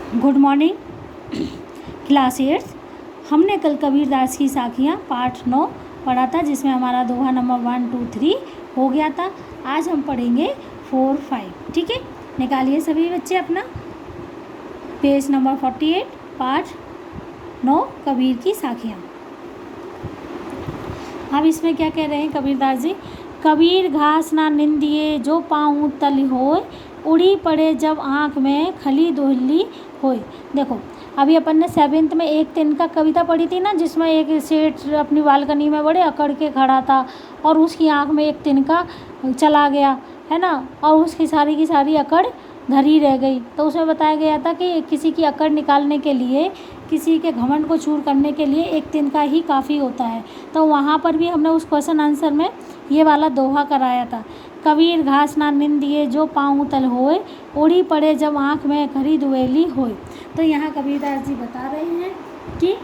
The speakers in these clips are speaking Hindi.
Good morning class 8। हमने कल कबीरदास की साखियाँ पाठ 9 पढ़ा था, जिसमें हमारा दोहा नंबर 1, 2, 3 हो गया था। आज हम पढ़ेंगे 4, 5। ठीक है, निकालिए सभी बच्चे अपना पेज नंबर 48, पाठ 9 कबीर की साखियाँ। अब इसमें क्या कह रहे हैं कबीरदास जी? कबीर घास ना निंदिए जो पाँव तल होए, उड़ी पड़े जब आँख में खली दुहली होए। देखो, अभी अपन ने 7th में एक तिनका कविता पढ़ी थी ना, जिसमें एक सेठ अपनी बालकनी में बड़े अकड़ के खड़ा था और उसकी आँख में एक तिनका चला गया, है ना, और उसकी सारी की सारी अकड़ धरी रह गई। तो उसमें बताया गया था कि किसी की अकड़ निकालने के लिए, किसी के घमंड को चूर करने के लिए एक तिनका ही काफ़ी होता है। तो वहाँ पर भी हमने उस क्वेश्चन आंसर में ये वाला दोहा कराया था। कबीर घास ना निंदिए जो पाँव तल होए, उड़ी पड़े जब आँख में खरी दुवेली होए। तो यहाँ कबीरदास जी बता रहे हैं कि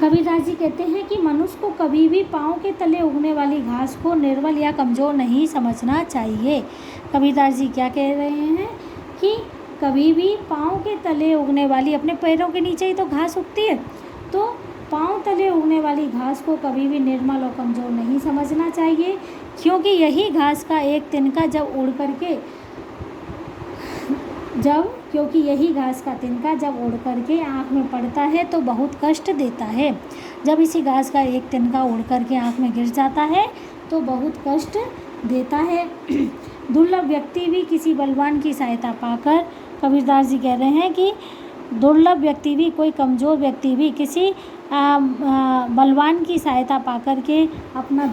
कबीरदास जी कहते हैं कि मनुष्य को कभी भी पाँव के तले उगने वाली घास को निर्बल या कमज़ोर नहीं समझना चाहिए। कबीरदास जी क्या कह रहे हैं कि कभी भी पाँव के तले उगने वाली, अपने पैरों के नीचे ही तो घास उगती है, तो पाँव तले उगने वाली घास को कभी भी निर्मल और कमज़ोर नहीं समझना चाहिए, क्योंकि यही घास का एक तिनका जब उड़ करके उड़ करके आँख में पड़ता है तो बहुत कष्ट देता है। जब इसी घास का एक तिनका उड़ करके आँख में गिर जाता है तो बहुत कष्ट देता है। दुर्लभ व्यक्ति भी किसी बलवान की सहायता पाकर, कबीरदास जी कह रहे हैं कि दुर्लभ व्यक्ति भी, कोई कमज़ोर व्यक्ति भी किसी बलवान की सहायता पाकर के अपना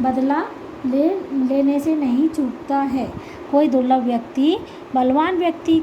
बदला लेने से नहीं चूकता है। कोई दुर्लभ व्यक्ति बलवान व्यक्ति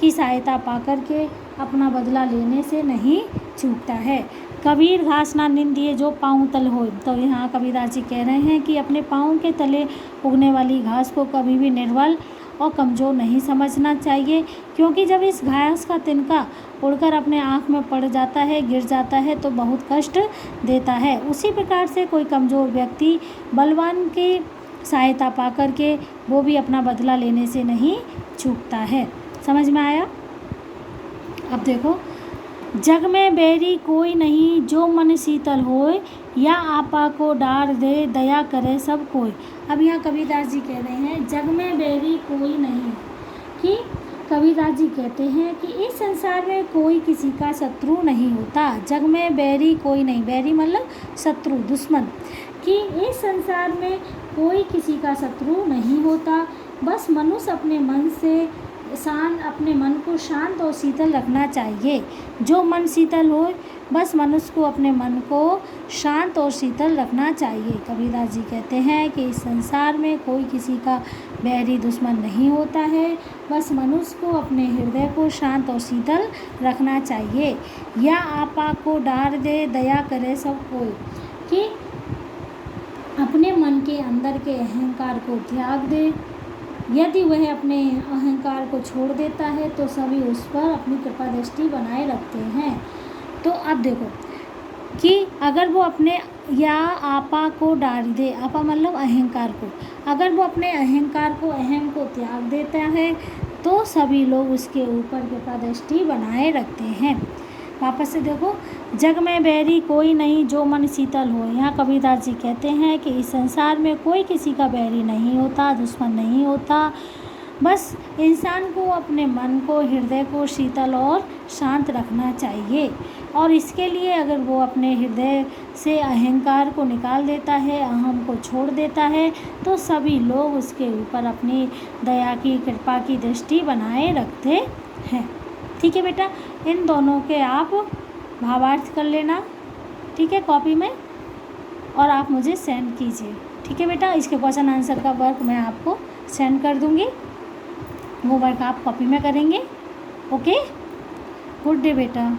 की सहायता पाकर के अपना बदला लेने से नहीं चूकता है। कबीर घास ना निंदिए जो पाँव तल होए। तो यहाँ कबीरदास जी कह रहे हैं कि अपने पाँव के तले उगने वाली घास को कभी भी निर्बल और कमज़ोर नहीं समझना चाहिए, क्योंकि जब इस घास का तिनका उड़कर अपने आँख में पड़ जाता है, गिर जाता है, तो बहुत कष्ट देता है। उसी प्रकार से कोई कमज़ोर व्यक्ति बलवान की सहायता पाकर के वो भी अपना बदला लेने से नहीं चूकता है। समझ में आया? अब देखो, जग में बैरी कोई नहीं जो मन शीतल होए, या आपा को डार दे दया करे सब कोई। अब यहाँ कबीरदास जी कह रहे हैं जग में बैरी कोई नहीं, कि कबीरदास जी कहते हैं कि इस संसार में कोई किसी का शत्रु नहीं होता। जग में बैरी कोई नहीं, बैरी मतलब शत्रु, दुश्मन, कि इस संसार में कोई किसी का शत्रु नहीं होता। बस मनुष्य अपने मन को शांत और शीतल रखना चाहिए। जो मन शीतल हो, बस मनुष्य को अपने मन को शांत और शीतल रखना चाहिए। कबीरदास जी कहते हैं कि इस संसार में कोई किसी का बैरी दुश्मन नहीं होता है, बस मनुष्य को अपने हृदय को शांत और शीतल रखना चाहिए। या आपा को डार दे दया करे सब कोई, कि अपने मन के अंदर के अहंकार को त्याग दे। यदि वह अपने अहंकार को छोड़ देता है तो सभी उस पर अपनी कृपा दृष्टि बनाए रखते हैं। तो अब देखो कि अगर वो अपने या आपा को डाल दे, आपा मतलब अहंकार को, अगर वो अपने अहंकार को, अहम को त्याग देता है तो सभी लोग उसके ऊपर कृपा दृष्टि बनाए रखते हैं। वापस से देखो, जग में बैरी कोई नहीं जो मन शीतल हो। यहाँ कबीरदास जी कहते हैं कि इस संसार में कोई किसी का बैरी नहीं होता, दुश्मन नहीं होता। बस इंसान को अपने मन को, हृदय को शीतल और शांत रखना चाहिए, और इसके लिए अगर वो अपने हृदय से अहंकार को निकाल देता है, अहम को छोड़ देता है, तो सभी लोग उसके ऊपर अपनी दया की, कृपा की दृष्टि बनाए रखते हैं। ठीक है बेटा, इन दोनों के आप भावार्थ कर लेना, ठीक है, कॉपी में, और आप मुझे सेंड कीजिए। ठीक है बेटा, इसके क्वेश्चन आंसर का वर्क मैं आपको सेंड कर दूँगी, वो वर्क आप कॉपी में करेंगे। ओके, गुड डे बेटा।